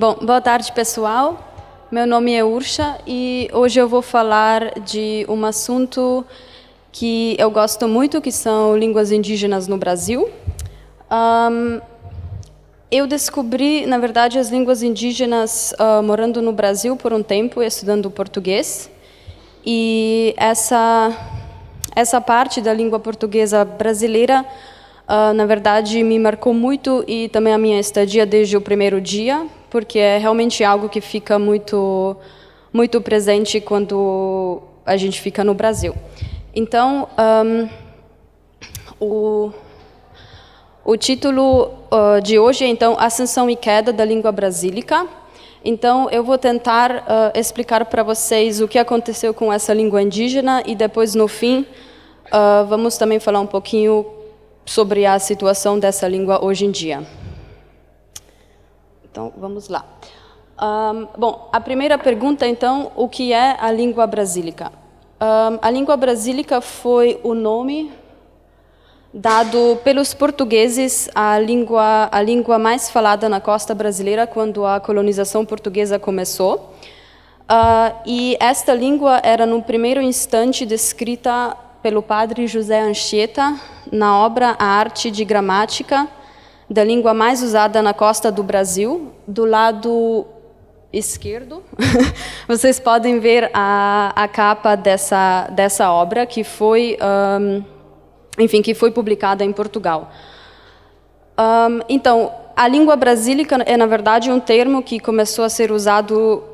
Bom, boa tarde, pessoal. Meu nome é Ursha e hoje eu vou falar de um assunto que eu gosto muito, que são línguas indígenas no Brasil. Eu descobri, na verdade, as línguas indígenas morando no Brasil por um tempo, estudando português. E essa parte da língua portuguesa brasileira, na verdade, me marcou muito e também a minha estadia desde o primeiro dia, porque é realmente algo que fica muito presente quando a gente fica no Brasil. Então, o título de hoje é, então, Ascensão e Queda da Língua Brasílica. Então, eu vou tentar explicar para vocês o que aconteceu com essa língua indígena e depois, no fim, vamos também falar um pouquinho sobre a situação dessa língua hoje em dia. Então, vamos lá. Bom, a primeira pergunta, então, o que é a língua brasílica? A língua brasílica foi o nome dado pelos portugueses à língua mais falada na costa brasileira quando a colonização portuguesa começou. E esta língua era, no primeiro instante, descrita pelo padre José Anchieta na obra A Arte de Gramática, da língua mais usada na costa do Brasil. Do lado esquerdo, vocês podem ver a capa dessa obra, que foi, que foi publicada em Portugal. Então, a língua brasílica é, na verdade, um termo que começou a ser usado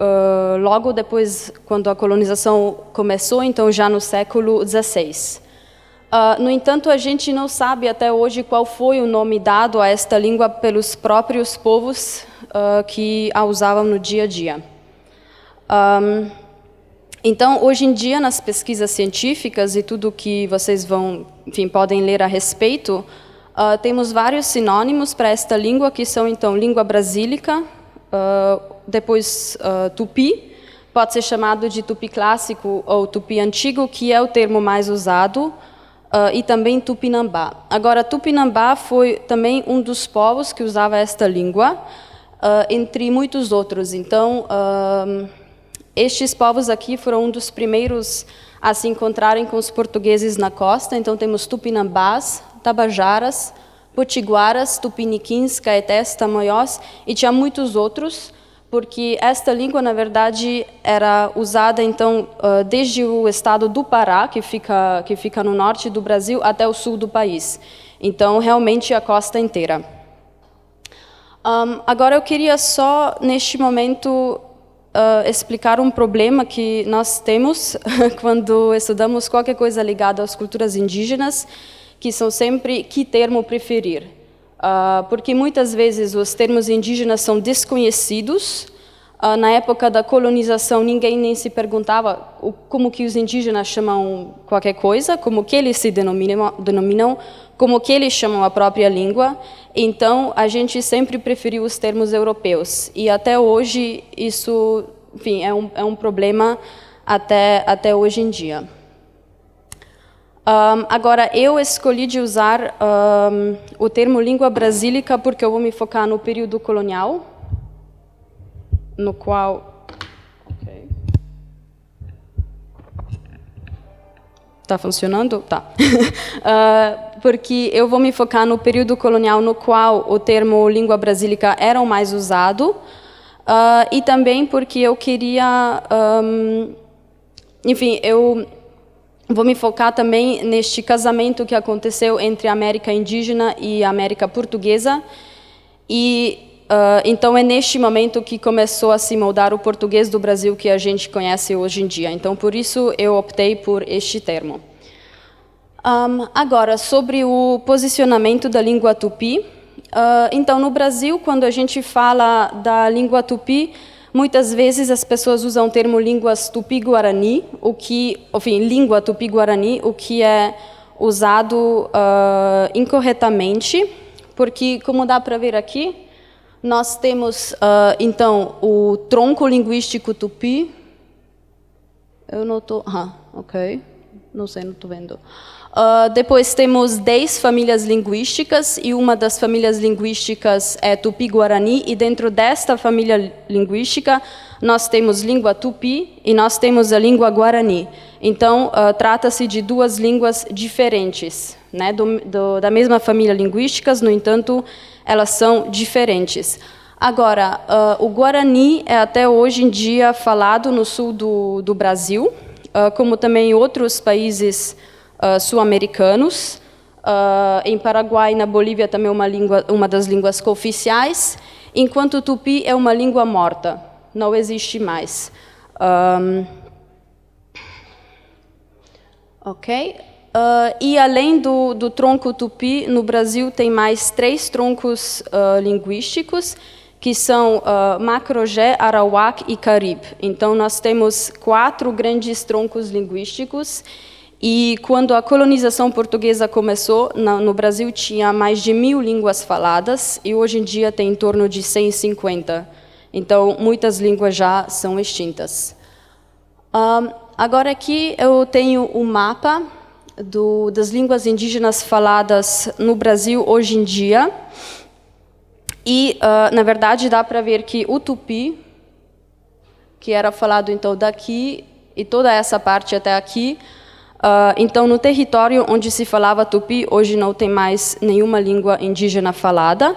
logo depois, quando a colonização começou, então já no século XVI. No entanto, a gente não sabe até hoje qual foi o nome dado a esta língua pelos próprios povos que a usavam no dia a dia. Então, hoje em dia, nas pesquisas científicas e tudo que vocês podem ler a respeito, temos vários sinônimos para esta língua, que são, então, língua brasílica, depois tupi, pode ser chamado de tupi clássico ou tupi antigo, que é o termo mais usado, e também tupinambá. Agora, tupinambá foi também um dos povos que usava esta língua, entre muitos outros. Então, estes povos aqui foram um dos primeiros a se encontrarem com os portugueses na costa. Então, temos tupinambás, tabajaras, potiguaras, tupiniquins, caetés, tamoiós, e tinha muitos outros, porque esta língua, na verdade, era usada, então, desde o estado do Pará, que fica no norte do Brasil, até o sul do país. Então, realmente, a costa inteira. Agora, eu queria só, neste momento, explicar um problema que nós temos quando estudamos qualquer coisa ligada às culturas indígenas, que são sempre que termo preferir. Porque muitas vezes os termos indígenas são desconhecidos. Na época da colonização, ninguém nem se perguntava como que os indígenas chamam qualquer coisa, como que eles se denominam, como que eles chamam a própria língua. Então, a gente sempre preferiu os termos europeus. E até hoje, isso, enfim, é um problema até hoje em dia. Agora, eu escolhi de usar o termo língua brasílica porque eu vou me focar no período colonial, no qual... Está funcionando? Tá. Porque eu vou me focar no período colonial no qual o termo língua brasílica era o mais usado, e também porque eu queria... eu vou me focar também neste casamento que aconteceu entre a América indígena e a América portuguesa. E então é neste momento que começou a se moldar o português do Brasil que a gente conhece hoje em dia. Então, por isso, eu optei por este termo. Agora, sobre o posicionamento da língua tupi. Então, no Brasil, quando a gente fala da língua tupi, muitas vezes as pessoas usam o termo línguas tupi-guarani, língua tupi-guarani, o que é usado incorretamente, porque, como dá para ver aqui, nós temos, então, o tronco linguístico tupi. Eu não estou... ok. Não sei, não estou vendo. Depois temos 10 famílias linguísticas, e uma das famílias linguísticas é Tupi-Guarani, e dentro desta família linguística nós temos língua Tupi e nós temos a língua Guarani. Então, trata-se de duas línguas diferentes, né, da mesma família linguística, no entanto, elas são diferentes. Agora, o Guarani é até hoje em dia falado no sul do Brasil, como também em outros países sul-americanos. Em Paraguai e na Bolívia também é uma das línguas cooficiais, enquanto o Tupi é uma língua morta, não existe mais. Ok. E além do tronco Tupi, no Brasil tem mais 3 troncos linguísticos, que são Macro-Gé, Arawak e Carib. Então, nós temos 4 grandes troncos linguísticos, e quando a colonização portuguesa começou, no Brasil tinha mais de 1000 línguas faladas, e hoje em dia tem em torno de 150. Então, muitas línguas já são extintas. Agora aqui eu tenho um mapa das línguas indígenas faladas no Brasil hoje em dia. E, na verdade, dá para ver que o Tupi, que era falado então daqui, e toda essa parte até aqui, então no território onde se falava Tupi, hoje não tem mais nenhuma língua indígena falada.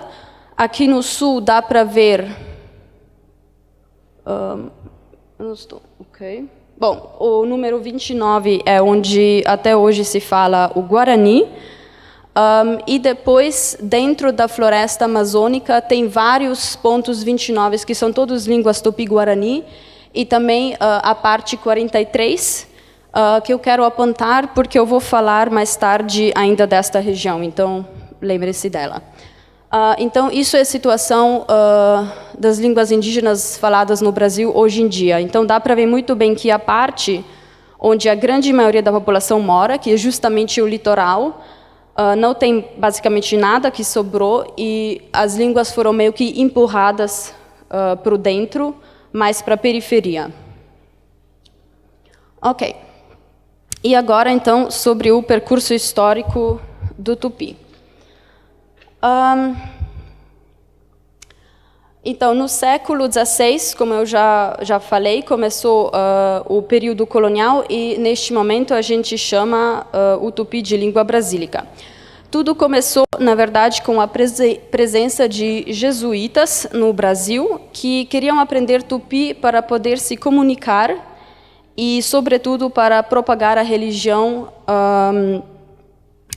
Aqui no sul dá para ver... não estou... Ok. Bom, o número 29 é onde até hoje se fala o Guarani. E depois, dentro da floresta amazônica, tem vários pontos 29, que são todos línguas Tupi-Guarani, e também a parte 43, que eu quero apontar, porque eu vou falar mais tarde ainda desta região, então lembre-se dela. Então, isso é a situação das línguas indígenas faladas no Brasil hoje em dia. Então, dá para ver muito bem que a parte onde a grande maioria da população mora, que é justamente o litoral, não tem basicamente nada que sobrou, e as línguas foram meio que empurradas para o dentro, mais para a periferia. Ok. E agora, então, sobre o percurso histórico do Tupi. Então, no século XVI, como eu já falei, começou o período colonial, e neste momento a gente chama o Tupi de língua brasílica. Tudo começou, na verdade, com a presença de jesuítas no Brasil, que queriam aprender Tupi para poder se comunicar e, sobretudo, para propagar a religião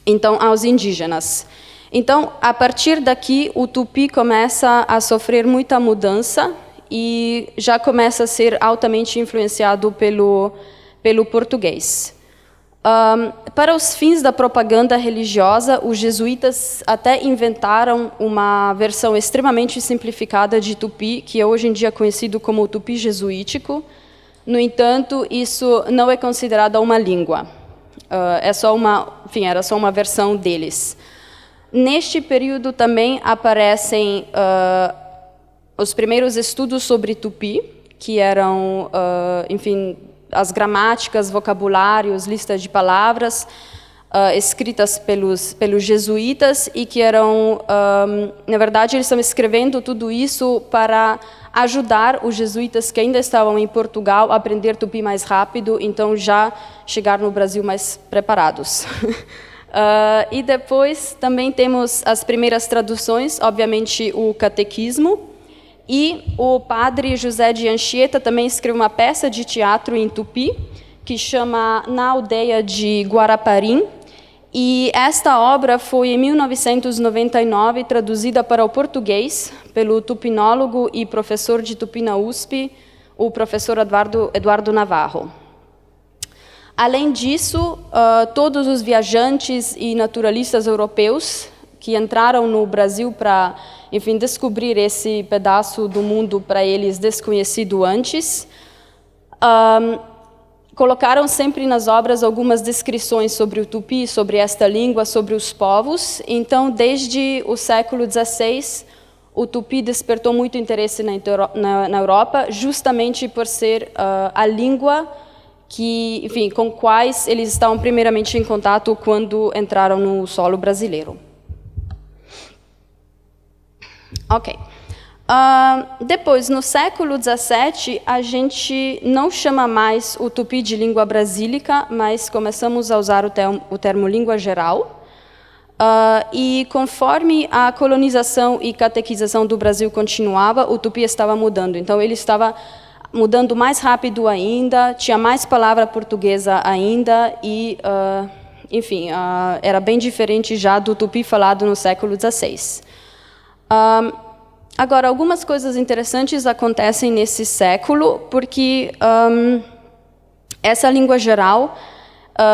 então, aos indígenas. Então, a partir daqui, o Tupi começa a sofrer muita mudança e já começa a ser altamente influenciado pelo português. Para os fins da propaganda religiosa, os jesuítas até inventaram uma versão extremamente simplificada de Tupi, que é hoje em dia conhecido como o Tupi jesuítico. No entanto, isso não é considerado uma língua. Era só uma versão deles. Neste período também aparecem os primeiros estudos sobre Tupi, que eram, enfim, as gramáticas, vocabulários, listas de palavras escritas pelos jesuítas, e que eram, na verdade, eles estão escrevendo tudo isso para ajudar os jesuítas que ainda estavam em Portugal a aprender Tupi mais rápido, então já chegar no Brasil mais preparados. E depois também temos as primeiras traduções, obviamente o catequismo, e o padre José de Anchieta também escreveu uma peça de teatro em Tupi, que chama Na Aldeia de Guaraparim, e esta obra foi, em 1999, traduzida para o português pelo tupinólogo e professor de Tupi na USP, o professor Eduardo Navarro. Além disso, todos os viajantes e naturalistas europeus que entraram no Brasil para, enfim, descobrir esse pedaço do mundo para eles desconhecido antes, colocaram sempre nas obras algumas descrições sobre o Tupi, sobre esta língua, sobre os povos. Então, desde o século XVI, o Tupi despertou muito interesse na Europa, justamente por ser a língua enfim, com quais eles estavam primeiramente em contato quando entraram no solo brasileiro. Ok. Depois, no século XVII, a gente não chama mais o tupi de língua brasílica, mas começamos a usar o termo língua geral. E conforme a colonização e catequização do Brasil continuava, o tupi estava mudando. Então, ele estava mudando mais rápido ainda, tinha mais palavra portuguesa ainda, e, enfim, era bem diferente já do tupi falado no século XVI. Agora, algumas coisas interessantes acontecem nesse século, porque essa língua geral,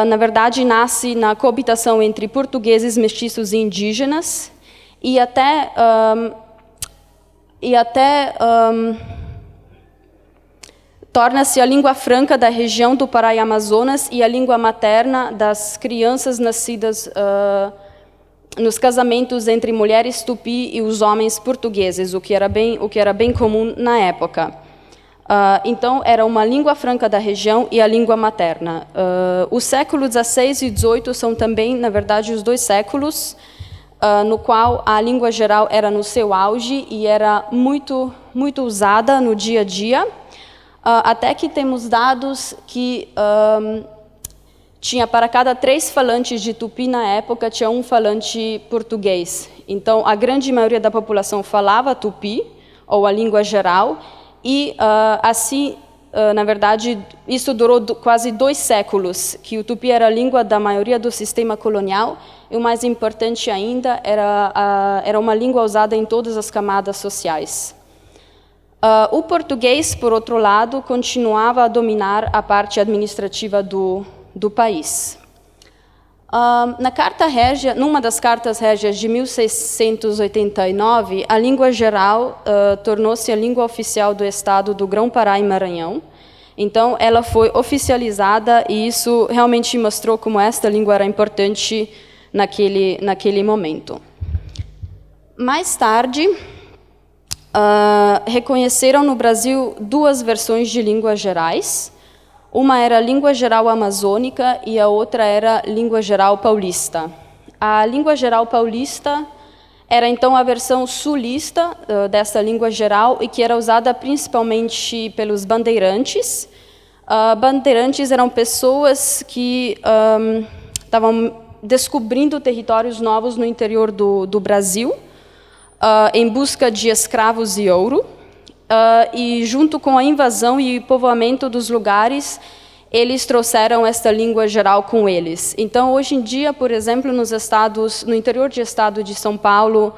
na verdade, nasce na coabitação entre portugueses, mestiços e indígenas, e até torna-se a língua franca da região do Pará e Amazonas e a língua materna das crianças nascidas nos casamentos entre mulheres tupi e os homens portugueses, o que era bem comum na época. Então, era uma língua franca da região e a língua materna. Os séculos XVI e XVIII são também, na verdade, os dois séculos no qual a língua geral era no seu auge e era muito, muito usada no dia a dia, até que temos dados que tinha para cada 3 falantes de tupi na época, tinha um falante português. Então, a grande maioria da população falava tupi, ou a língua geral, e assim, na verdade, isso durou quase 2 séculos, que o tupi era a língua da maioria do sistema colonial, e o mais importante ainda, era uma língua usada em todas as camadas sociais. O português, por outro lado, continuava a dominar a parte administrativa do país. Na Carta Régia, numa das Cartas Régias de 1689, a língua geral tornou-se a língua oficial do estado do Grão-Pará e Maranhão. Então, ela foi oficializada e isso realmente mostrou como esta língua era importante naquele momento. Mais tarde, reconheceram no Brasil 2 versões de línguas gerais. Uma era a língua geral amazônica e a outra era a língua geral paulista. A língua geral paulista era, então, a versão sulista dessa língua geral e que era usada principalmente pelos bandeirantes. Bandeirantes eram pessoas que estavam descobrindo territórios novos no interior do Brasil, em busca de escravos e ouro. E junto com a invasão e povoamento dos lugares, eles trouxeram esta língua geral com eles. Então, hoje em dia, por exemplo, no interior do estado de São Paulo,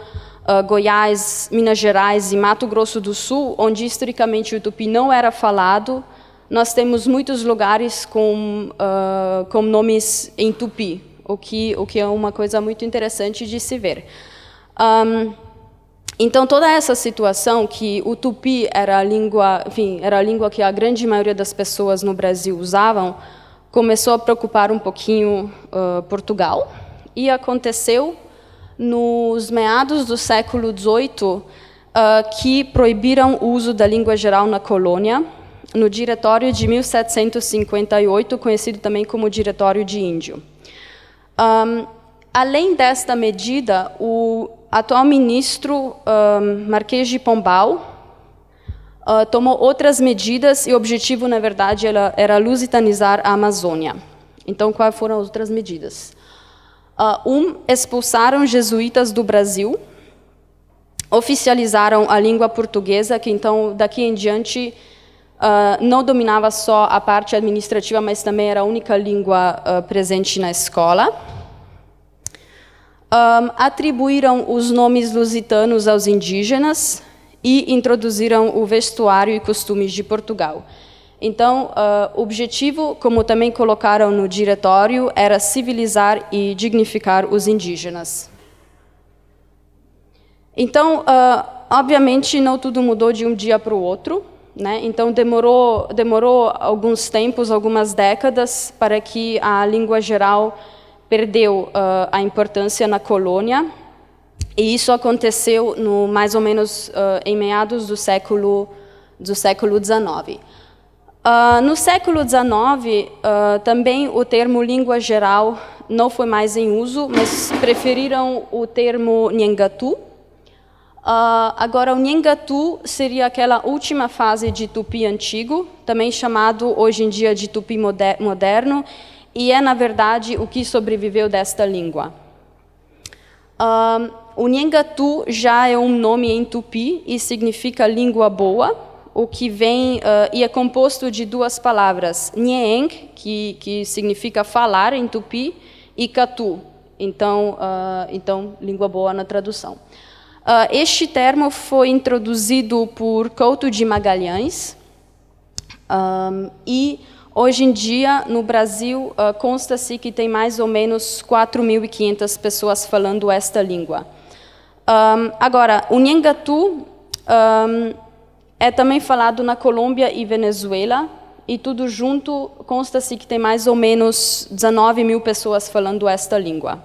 Goiás, Minas Gerais e Mato Grosso do Sul, onde historicamente o tupi não era falado, nós temos muitos lugares com nomes em tupi, o que é uma coisa muito interessante de se ver. Então, toda essa situação que o tupi era a língua que a grande maioria das pessoas no Brasil usavam, começou a preocupar um pouquinho Portugal, e aconteceu nos meados do século XVIII que proibiram o uso da língua geral na colônia, no Diretório de 1758, conhecido também como Diretório de Índio. Além desta medida, o atual ministro Marquês de Pombal tomou outras medidas e o objetivo, na verdade, era lusitanizar a Amazônia. Então, quais foram as outras medidas? Expulsaram jesuítas do Brasil, oficializaram a língua portuguesa, que então, daqui em diante, não dominava só a parte administrativa, mas também era a única língua presente na escola. Atribuíram os nomes lusitanos aos indígenas e introduziram o vestuário e costumes de Portugal. Então, o objetivo, como também colocaram no diretório, era civilizar e dignificar os indígenas. Então, obviamente, não tudo mudou de um dia para o outro, né? Então, demorou alguns tempos, algumas décadas, para que a língua geral perdeu a importância na colônia, e isso aconteceu mais ou menos em meados do século XIX. No século XIX, também o termo língua geral não foi mais em uso, mas preferiram o termo Nhengatu. Agora, o Nhengatu seria aquela última fase de Tupi antigo, também chamado hoje em dia de Tupi moderno, e é, na verdade, o que sobreviveu desta língua. O Nhengatu já é um nome em Tupi e significa língua boa, o que vem e é composto de duas palavras, Nheng, que significa falar em Tupi, e Katu, então língua boa na tradução. Este termo foi introduzido por Couto de Magalhães e hoje em dia no Brasil consta-se que tem mais ou menos 4.500 pessoas falando esta língua. Agora, o Nhengatu é também falado na Colômbia e Venezuela, e tudo junto consta-se que tem mais ou menos 19.000 pessoas falando esta língua.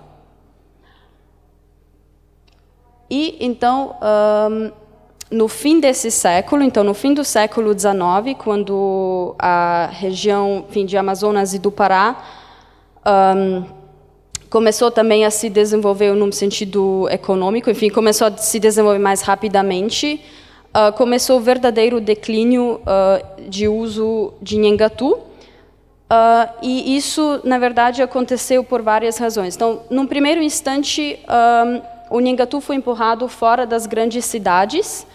E, então, no fim desse século, então no fim do século XIX, quando a região de Amazonas e do Pará começou também a se desenvolver num sentido econômico, enfim, começou a se desenvolver mais rapidamente, começou o verdadeiro declínio de uso de Nhengatu, e isso, na verdade, aconteceu por várias razões. Então, num primeiro instante, o Nhengatu foi empurrado fora das grandes cidades,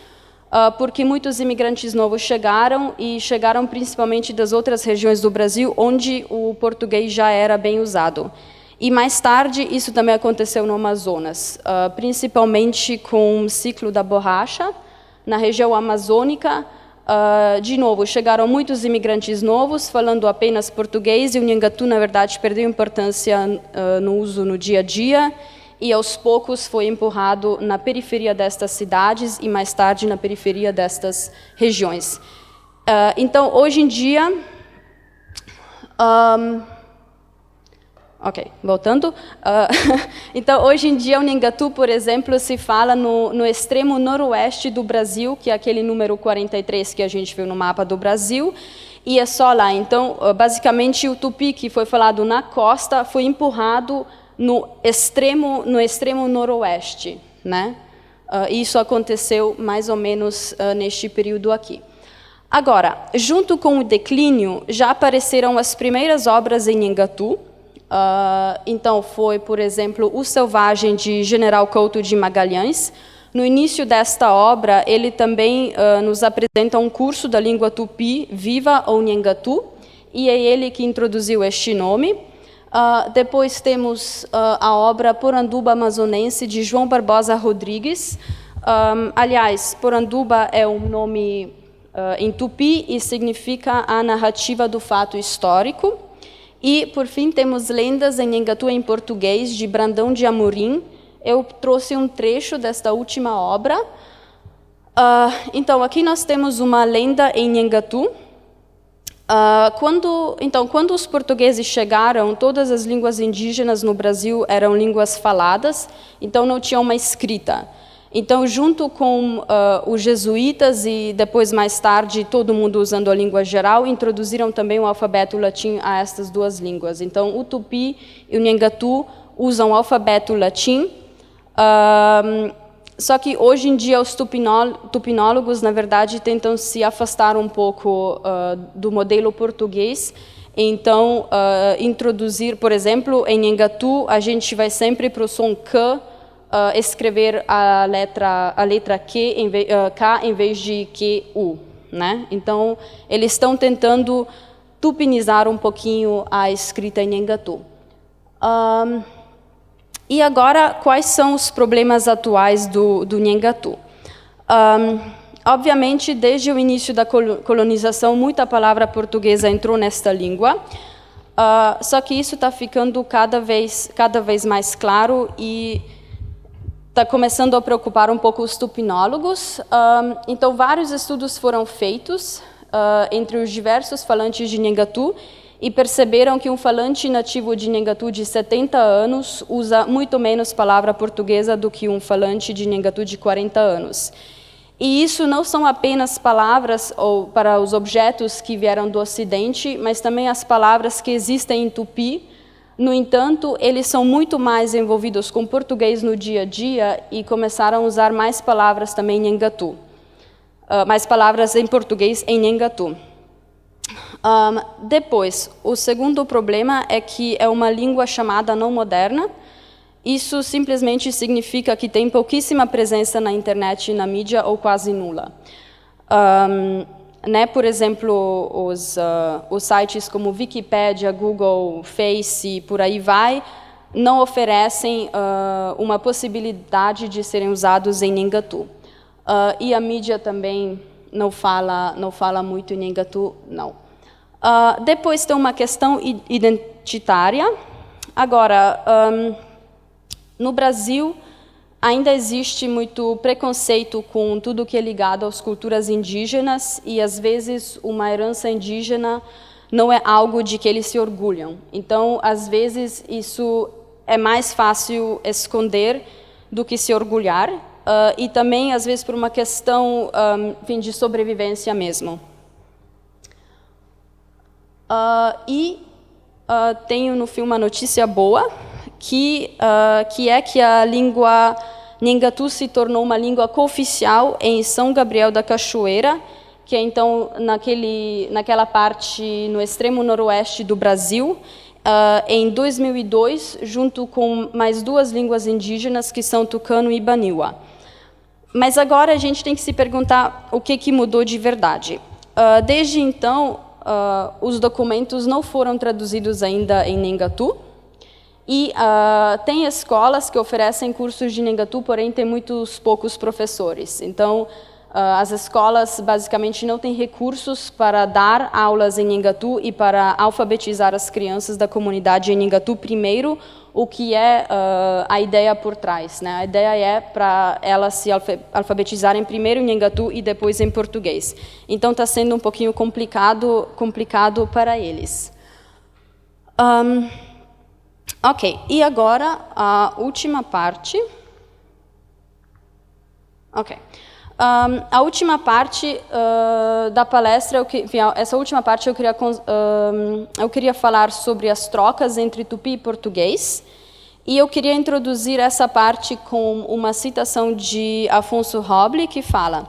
porque muitos imigrantes novos chegaram, e chegaram principalmente das outras regiões do Brasil, onde o português já era bem usado. E mais tarde, isso também aconteceu no Amazonas, principalmente com o ciclo da borracha. Na região amazônica, de novo, chegaram muitos imigrantes novos, falando apenas português, e o Nhengatu, na verdade, perdeu importância no uso no dia a dia, e aos poucos foi empurrado na periferia destas cidades e mais tarde na periferia destas regiões. Então, hoje em dia... Ok, voltando. Então, hoje em dia, o Nhengatu, por exemplo, se fala no extremo noroeste do Brasil, que é aquele número 43 que a gente viu no mapa do Brasil, e é só lá. Então, basicamente, o Tupi, que foi falado na costa, foi empurrado no extremo noroeste, né? Isso aconteceu mais ou menos neste período aqui. Agora, junto com o declínio, já apareceram as primeiras obras em Nhengatu. Então, foi, por exemplo, O Selvagem, de General Couto de Magalhães. No início desta obra, ele também nos apresenta um curso da língua tupi, Viva ou Nhengatu, e é ele que introduziu este nome. Depois temos a obra Poranduba Amazonense, de João Barbosa Rodrigues. Aliás, Poranduba é um nome em tupi e significa a narrativa do fato histórico. E, por fim, temos Lendas em Nhengatu em português, de Brandão de Amorim. Eu trouxe um trecho desta última obra. Então, aqui nós temos uma lenda em Nhengatu. Quando os portugueses chegaram, todas as línguas indígenas no Brasil eram línguas faladas, então não tinha uma escrita. Então, junto com os jesuítas e depois, mais tarde, todo mundo usando a língua geral, introduziram também o alfabeto latim a estas duas línguas. Então, o tupi e o Nhengatu usam o alfabeto latim, só que hoje em dia os tupinólogos, na verdade, tentam se afastar um pouco do modelo português. Então, introduzir, por exemplo, em Nhengatu, a gente vai sempre para o som K, escrever a letra K em vez de QU, né? Então, eles estão tentando tupinizar um pouquinho a escrita em Nhengatu. E agora, quais são os problemas atuais do Nhengatu? Obviamente, desde o início da colonização, muita palavra portuguesa entrou nesta língua, só que isso está ficando cada vez mais claro e está começando a preocupar um pouco os tupinólogos. Então, vários estudos foram feitos entre os diversos falantes de Nhengatu e perceberam que um falante nativo de Nhengatu de 70 anos usa muito menos palavra portuguesa do que um falante de Nhengatu de 40 anos. E isso não são apenas palavras ou para os objetos que vieram do Ocidente, mas também as palavras que existem em Tupi. No entanto, eles são muito mais envolvidos com português no dia a dia e começaram a usar mais palavras também em Nhangatu. Mais palavras em português em Nhangatu. Depois, o segundo problema é que é uma língua chamada não moderna. Isso simplesmente significa que tem pouquíssima presença na internet e na mídia, ou quase nula. Por exemplo, os sites como Wikipédia, Google, Face, por aí vai, não oferecem uma possibilidade de serem usados em Nhangatu. E a mídia também não fala muito em Nhangatu, não. Depois tem uma questão identitária. Agora, no Brasil, ainda existe muito preconceito com tudo que é ligado às culturas indígenas e, às vezes, uma herança indígena não é algo de que eles se orgulham. Então, às vezes, isso é mais fácil esconder do que se orgulhar e também, às vezes, por uma questão de sobrevivência mesmo. Tenho no filme uma notícia boa, que é que a língua Nhangatu se tornou uma língua cooficial em São Gabriel da Cachoeira, que é então naquela parte no extremo noroeste do Brasil, em 2002, junto com mais duas línguas indígenas, que são tucano e baniwa. Mas agora a gente tem que se perguntar o que mudou de verdade. Desde então, os documentos não foram traduzidos ainda em Nhangatu, e tem escolas que oferecem cursos de Nhangatu, porém tem poucos professores. Então, as escolas basicamente não têm recursos para dar aulas em Nhangatu e para alfabetizar as crianças da comunidade em Nhangatu primeiro, o que é a ideia por trás, né? A ideia é para elas se alfabetizarem primeiro em Nhangatu e depois em português. Então, está sendo um pouquinho complicado para eles. Ok, e agora a última parte. Ok. A última parte da palestra, essa última parte eu queria falar sobre as trocas entre tupi e português, e eu queria introduzir essa parte com uma citação de Afonso Roble, que fala: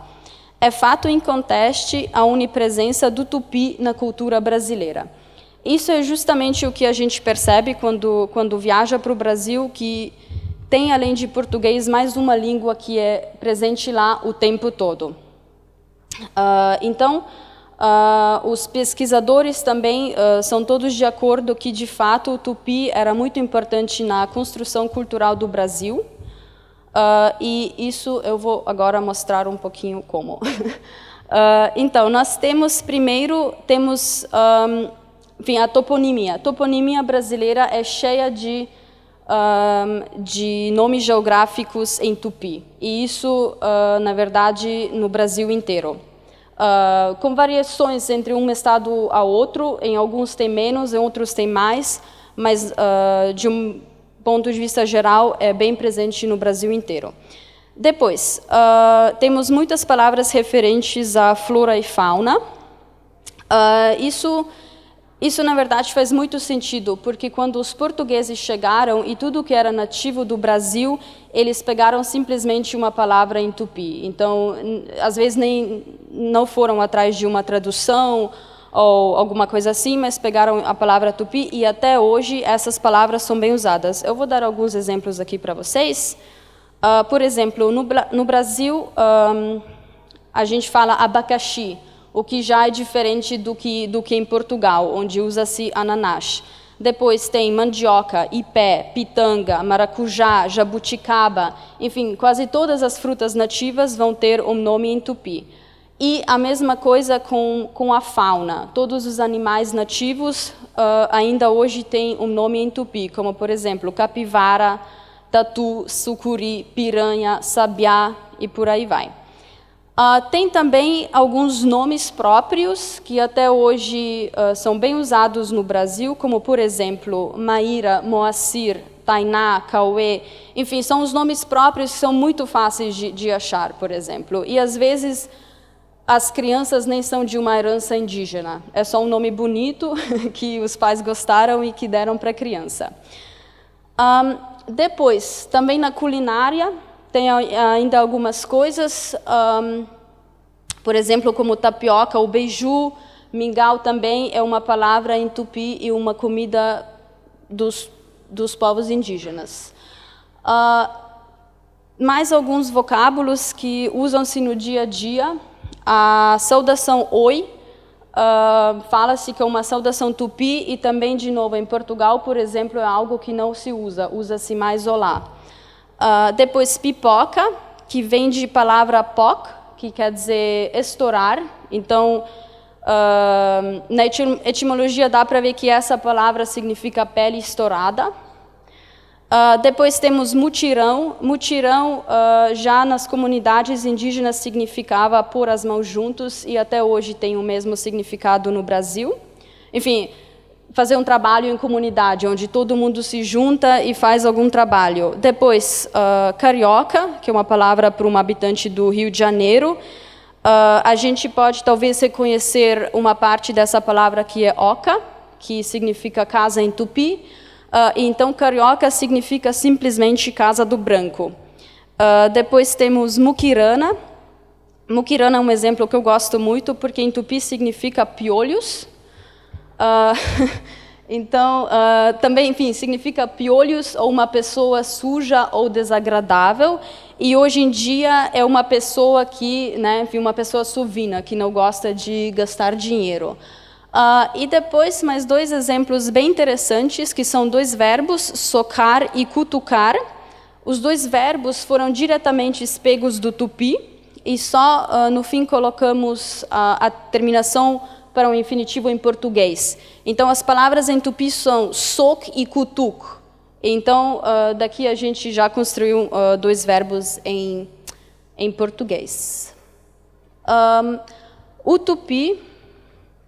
é fato inconteste a onipresença do tupi na cultura brasileira. Isso é justamente o que a gente percebe quando viaja para o Brasil, que tem, além de português, mais uma língua que é presente lá o tempo todo. Então, os pesquisadores também são todos de acordo que, de fato, o tupi era muito importante na construção cultural do Brasil, e isso eu vou agora mostrar um pouquinho como. Então, nós temos, primeiro, a toponimia. A toponimia brasileira é cheia de nomes geográficos em tupi. E isso, na verdade, no Brasil inteiro. Com variações entre um estado ao outro, em alguns tem menos, em outros tem mais, mas, de um ponto de vista geral, é bem presente no Brasil inteiro. Depois, temos muitas palavras referentes à flora e fauna. Isso, na verdade, faz muito sentido, porque quando os portugueses chegaram e tudo que era nativo do Brasil, eles pegaram simplesmente uma palavra em tupi. Então, às vezes, não foram atrás de uma tradução ou alguma coisa assim, mas pegaram a palavra tupi e, até hoje, essas palavras são bem usadas. Eu vou dar alguns exemplos aqui para vocês. Por exemplo, no Brasil, a gente fala abacaxi, o que já é diferente do que em Portugal, onde usa-se ananás. Depois tem mandioca, ipé, pitanga, maracujá, jabuticaba, enfim, quase todas as frutas nativas vão ter um nome em tupi. E a mesma coisa com a fauna. Todos os animais nativos ainda hoje têm um nome em tupi, como, por exemplo, capivara, tatu, sucuri, piranha, sabiá e por aí vai. Tem também alguns nomes próprios que até hoje são bem usados no Brasil, como, por exemplo, Maíra, Moacir, Tainá, Cauê, enfim, são os nomes próprios que são muito fáceis de achar, por exemplo. E, às vezes, as crianças nem são de uma herança indígena. É só um nome bonito que os pais gostaram e que deram para a criança. Depois, também na culinária, tem ainda algumas coisas, por exemplo, como tapioca ou beiju. Mingau também é uma palavra em tupi e uma comida dos povos indígenas. Mais alguns vocábulos que usam-se no dia a dia. A saudação oi, fala-se que é uma saudação tupi e também, de novo, em Portugal, por exemplo, é algo que não se usa, usa-se mais olá. Depois, pipoca, que vem de palavra poc, que quer dizer estourar. Então, na etimologia dá para ver que essa palavra significa pele estourada. Depois temos mutirão. Mutirão, já nas comunidades indígenas, significava pôr as mãos juntos e até hoje tem o mesmo significado no Brasil. Enfim, fazer um trabalho em comunidade, onde todo mundo se junta e faz algum trabalho. Depois, carioca, que é uma palavra para um habitante do Rio de Janeiro. A gente pode talvez reconhecer uma parte dessa palavra que é oca, que significa casa em tupi. Então, carioca significa simplesmente casa do branco. Depois temos muquirana. Muquirana é um exemplo que eu gosto muito, porque em tupi significa piolhos. Então, também, enfim, significa piolhos ou uma pessoa suja ou desagradável. E hoje em dia é uma pessoa que, né, enfim, uma pessoa sovina, que não gosta de gastar dinheiro. E depois, mais dois exemplos bem interessantes, que são dois verbos, socar e cutucar. Os dois verbos foram diretamente pegos do tupi, e só no fim colocamos a terminação para um infinitivo em português. Então, as palavras em tupi são soc e cutuc. Então, daqui a gente já construiu dois verbos em português. O tupi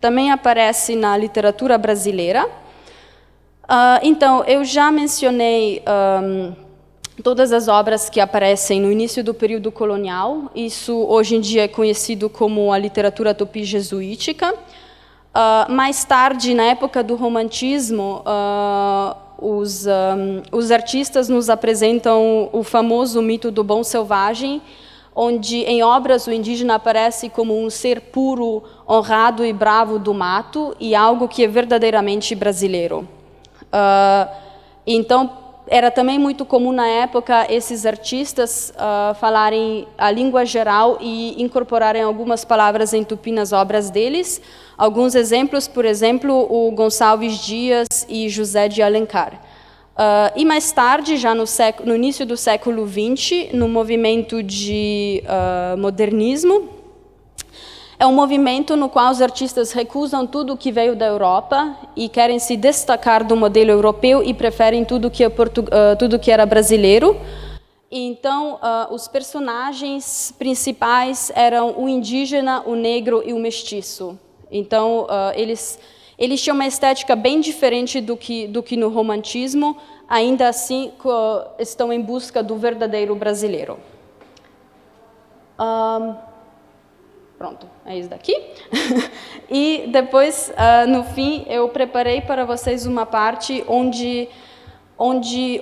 também aparece na literatura brasileira. Então, eu já mencionei todas as obras que aparecem no início do período colonial. Isso, hoje em dia, é conhecido como a literatura tupi jesuítica. Mais tarde, na época do romantismo, os artistas nos apresentam o famoso mito do bom selvagem, onde em obras o indígena aparece como um ser puro, honrado e bravo do mato, e algo que é verdadeiramente brasileiro. Então, era também muito comum na época esses artistas falarem a língua geral e incorporarem algumas palavras em tupi nas obras deles. Alguns exemplos, por exemplo, o Gonçalves Dias e José de Alencar. E mais tarde, já no início do século XX, no movimento de modernismo, é um movimento no qual os artistas recusam tudo que veio da Europa e querem se destacar do modelo europeu e preferem tudo que era brasileiro. E então, os personagens principais eram o indígena, o negro e o mestiço. Então, eles tinham uma estética bem diferente do que no romantismo, ainda assim estão em busca do verdadeiro brasileiro. Pronto, é isso daqui. E depois, no fim, eu preparei para vocês uma parte onde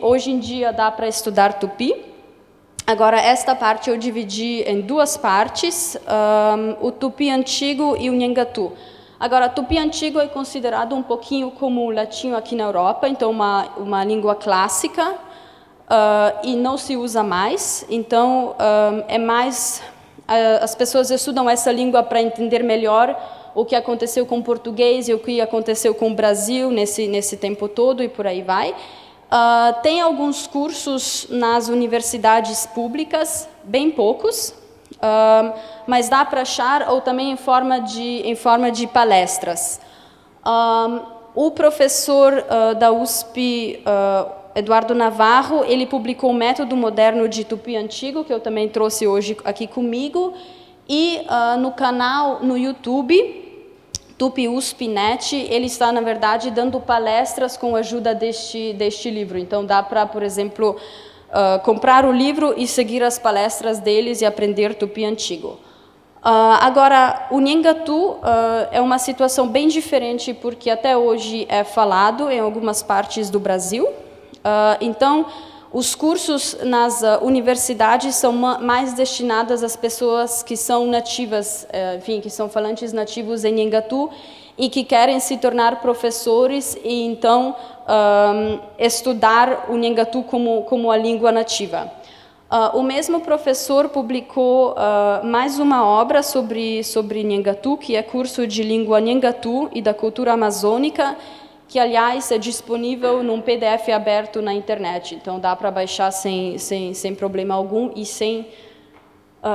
hoje em dia dá para estudar tupi. Agora, esta parte eu dividi em duas partes, o tupi antigo e o nhangatu. Agora, tupi antigo é considerado um pouquinho como o latim aqui na Europa, então uma língua clássica, e não se usa mais. Então, é mais... As pessoas estudam essa língua para entender melhor o que aconteceu com o português e o que aconteceu com o Brasil nesse tempo todo, e por aí vai. Tem alguns cursos nas universidades públicas, bem poucos, mas dá para achar, ou também em forma de palestras. O professor da USP, Eduardo Navarro, ele publicou o Método Moderno de Tupi Antigo, que eu também trouxe hoje aqui comigo, e no canal no YouTube, Tupi USP.net, ele está, na verdade, dando palestras com a ajuda deste livro. Então, dá para, por exemplo, comprar o livro e seguir as palestras deles e aprender tupi antigo. Agora, o Nhengatu é uma situação bem diferente, porque até hoje é falado em algumas partes do Brasil. Então, os cursos nas universidades são mais destinados às pessoas que são nativas, enfim, que são falantes nativos em Nhengatu e que querem se tornar professores e, então, estudar o Nhengatu como a língua nativa. O mesmo professor publicou mais uma obra sobre Nhengatu, que é curso de língua Nhengatu e da cultura amazônica, que, aliás, é disponível num PDF aberto na internet. Então, dá para baixar sem problema algum e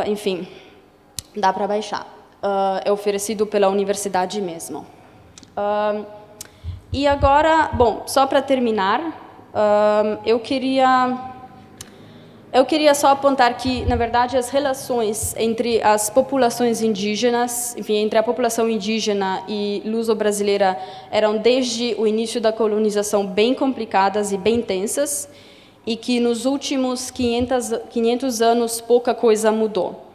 enfim, dá para baixar. É oferecido pela universidade mesmo. E agora, bom, só para terminar, eu queria só apontar que, na verdade, as relações entre as populações indígenas, enfim, entre a população indígena e luso-brasileira eram, desde o início da colonização, bem complicadas e bem tensas, e que nos últimos 500 anos pouca coisa mudou.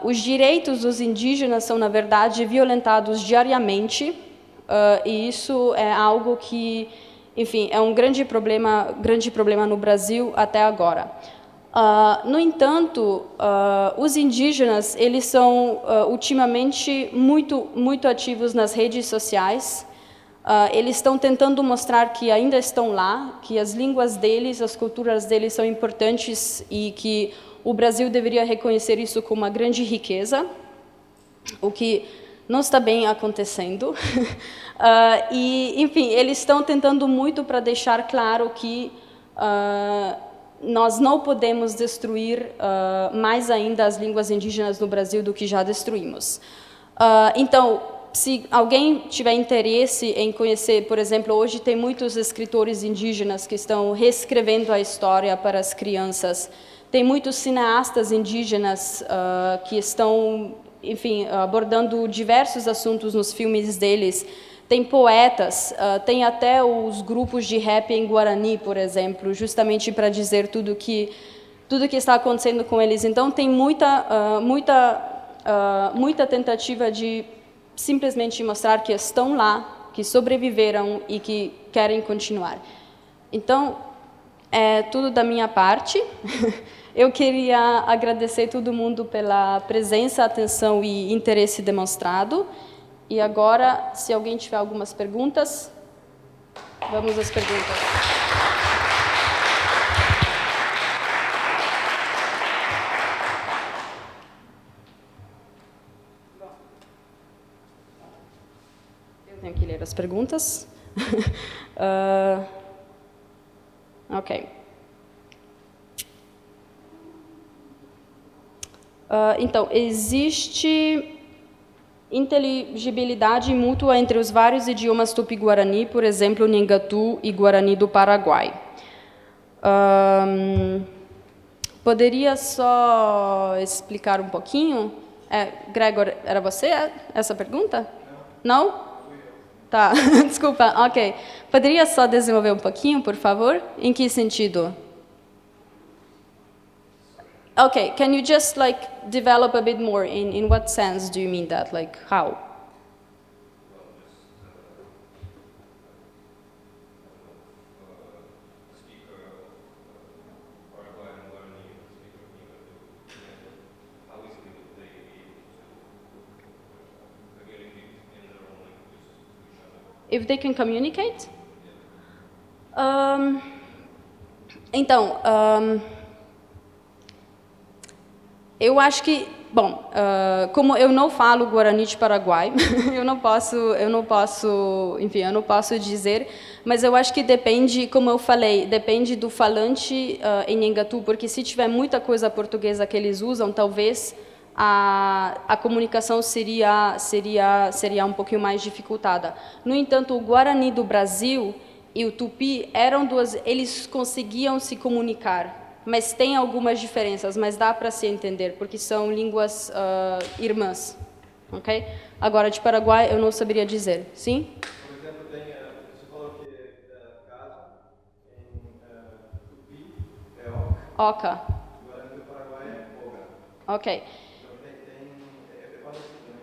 Os direitos dos indígenas são, na verdade, violentados diariamente, e isso é algo que, enfim, é um grande problema no Brasil até agora. No entanto, os indígenas, eles são ultimamente muito ativos nas redes sociais. Eles estão tentando mostrar que ainda estão lá, que as línguas deles, as culturas deles são importantes e que o Brasil deveria reconhecer isso como uma grande riqueza, o que não está bem acontecendo. E, enfim, eles estão tentando muito para deixar claro que nós não podemos destruir mais ainda as línguas indígenas no Brasil do que já destruímos. Então, se alguém tiver interesse em conhecer, por exemplo, hoje tem muitos escritores indígenas que estão reescrevendo a história para as crianças, tem muitos cineastas indígenas que estão, enfim, abordando diversos assuntos nos filmes deles. Tem poetas, tem até os grupos de rap em Guarani, por exemplo, justamente para dizer tudo que está acontecendo com eles. Então, tem muita tentativa de simplesmente mostrar que estão lá, que sobreviveram e que querem continuar. Então, é tudo da minha parte. Eu queria agradecer todo mundo pela presença, atenção e interesse demonstrado. E agora, se alguém tiver algumas perguntas, vamos às perguntas. Eu tenho que ler as perguntas. Ok. Então, existe inteligibilidade mútua entre os vários idiomas tupi-guarani, por exemplo, Nhengatu e Guarani do Paraguai. Poderia só explicar um pouquinho? Gregor, era você essa pergunta? Não? Tá, desculpa, ok. Poderia só desenvolver um pouquinho, por favor? Em que sentido? Okay, can you just develop a bit more? In what sense do you mean that? Like how? If they can communicate? Então, eu acho que, bom, como eu não falo Guarani de Paraguai, eu não posso dizer, mas eu acho que depende, como eu falei, depende do falante em Nhengatu, porque se tiver muita coisa portuguesa que eles usam, talvez a comunicação seria um pouquinho mais dificultada. No entanto, o Guarani do Brasil e o Tupi eles conseguiam se comunicar, mas tem algumas diferenças, mas dá para se entender, porque são línguas irmãs, ok? Agora, de Paraguai, eu não saberia dizer. Sim? Por exemplo, você falou que casa em Tupi é Oca. Oca. Agora no Paraguai é Oga. Ok. Então é parecido,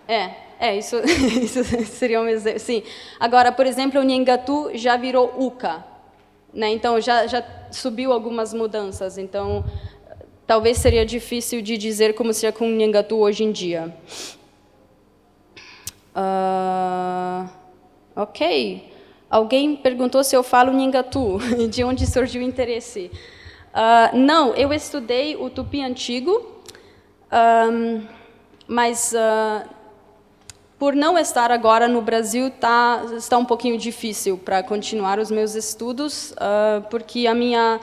né? Isso, isso seria um exemplo. Sim. Agora, por exemplo, o Nhengatu já virou Uca, né? Então, já subiu algumas mudanças. Então, talvez seria difícil de dizer como seria com o Nhengatu hoje em dia. Ok. Alguém perguntou se eu falo Nhengatu, de onde surgiu o interesse. Não, eu estudei o Tupi antigo, mas por não estar agora no Brasil, está um pouquinho difícil para continuar os meus estudos, porque a minha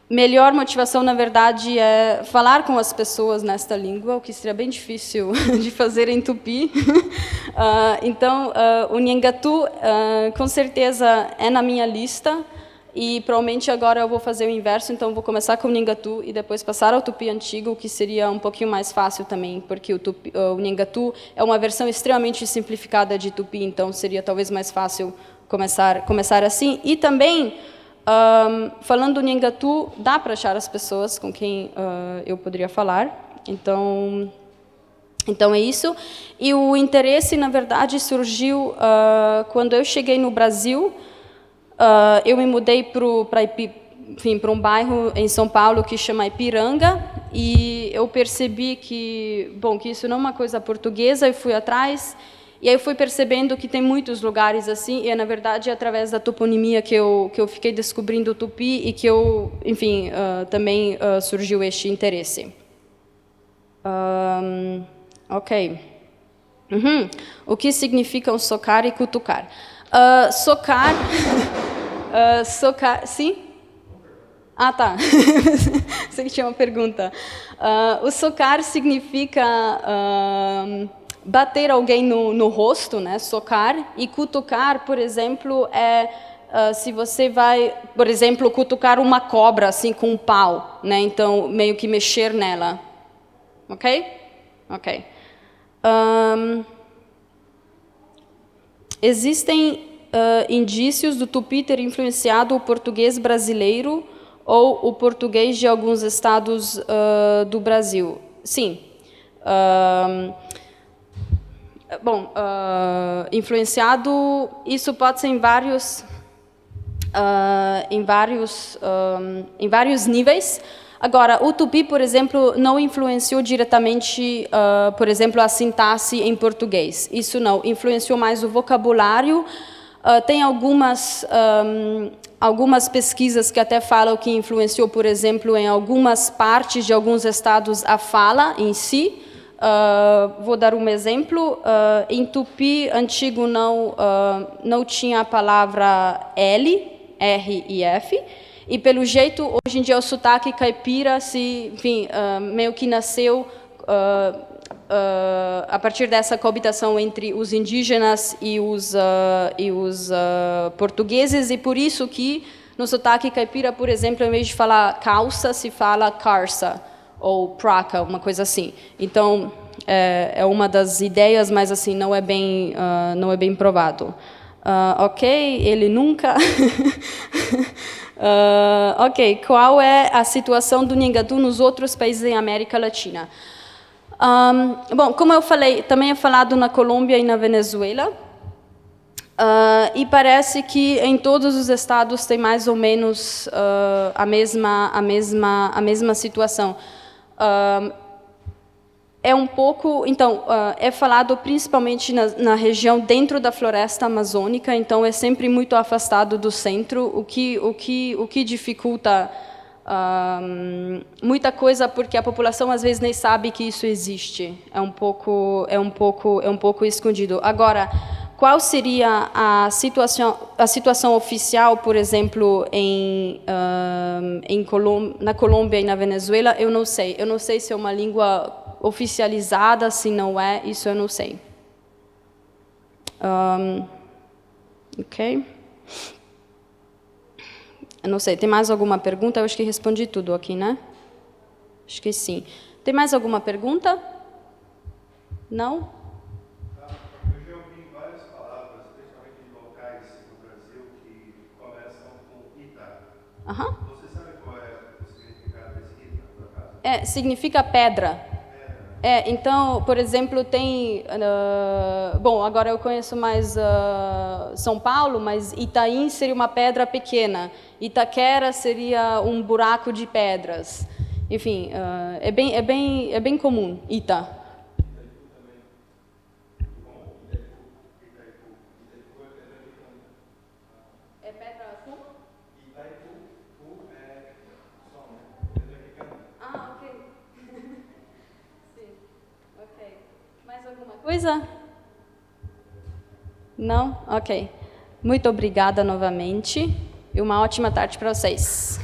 melhor motivação, na verdade, é falar com as pessoas nesta língua, o que seria bem difícil de fazer em Tupi. Então, o Nhengatu, com certeza, é na minha lista, e provavelmente agora eu vou fazer o inverso, então vou começar com o Nhengatu e depois passar ao Tupi antigo, o que seria um pouquinho mais fácil também, porque o Nhengatu é uma versão extremamente simplificada de Tupi, então seria talvez mais fácil começar assim. E também, falando do Nhengatu, dá para achar as pessoas com quem eu poderia falar. Então é isso. E o interesse, na verdade, surgiu quando eu cheguei no Brasil. Eu me mudei para um bairro em São Paulo que chama Ipiranga, e eu percebi que isso não é uma coisa portuguesa, e fui atrás. E aí eu fui percebendo que tem muitos lugares assim, e na verdade é através da toponimia que eu fiquei descobrindo o Tupi, e que também surgiu este interesse. Ok. O que significam socar e cutucar? Socar... socar... Sim? Ah, tá. Sei que tinha uma pergunta. O socar significa... bater alguém no rosto, né, socar, e cutucar, por exemplo, se você vai, por exemplo, cutucar uma cobra assim com um pau, né, então meio que mexer nela, ok? Ok. Existem indícios do Tupi ter influenciado o português brasileiro ou o português de alguns estados do Brasil? Sim. Influenciado, isso pode ser em vários níveis. Agora, o Tupi, por exemplo, não influenciou diretamente, por exemplo, a sintaxe em português. Isso não, influenciou mais o vocabulário. Tem algumas pesquisas que até falam que influenciou, por exemplo, em algumas partes de alguns estados a fala em si. Vou dar um exemplo. Em Tupi antigo não tinha a palavra L, R e F, e pelo jeito hoje em dia o sotaque caipira meio que nasceu a partir dessa coabitação entre os indígenas e os portugueses, e por isso que no sotaque caipira, por exemplo, em vez de falar calça, se fala carça ou praca, uma coisa assim. Então, é uma das ideias, mas assim não é bem provado. Ok, ele nunca... ok, qual é a situação do Nhengatu nos outros países em América Latina? Como eu falei, também é falado na Colômbia e na Venezuela. E parece que em todos os estados tem mais ou menos a mesma situação. É falado principalmente na região dentro da floresta amazônica, então é sempre muito afastado do centro, o que dificulta muita coisa, porque a população às vezes nem sabe que isso existe. É um pouco escondido. Agora, qual seria a situação oficial, por exemplo, na Colômbia e na Venezuela? Eu não sei. Eu não sei se é uma língua oficializada, se não é, isso eu não sei. Ok. Eu não sei, tem mais alguma pergunta? Eu acho que respondi tudo aqui, né? Acho que sim. Tem mais alguma pergunta? Não? Aham. Você sabe qual é o significado desse Ita, por acaso? Significa pedra. Então, por exemplo, tem... bom, agora eu conheço mais São Paulo, mas Itaim seria uma pedra pequena. Itaquera seria um buraco de pedras. Enfim, é bem comum, Ita. É pedra como? Itaipu é som, né? Pedra que canta. Ah, ok. Sim, ok. Mais alguma coisa? Não? Ok. Muito obrigada novamente e uma ótima tarde para vocês.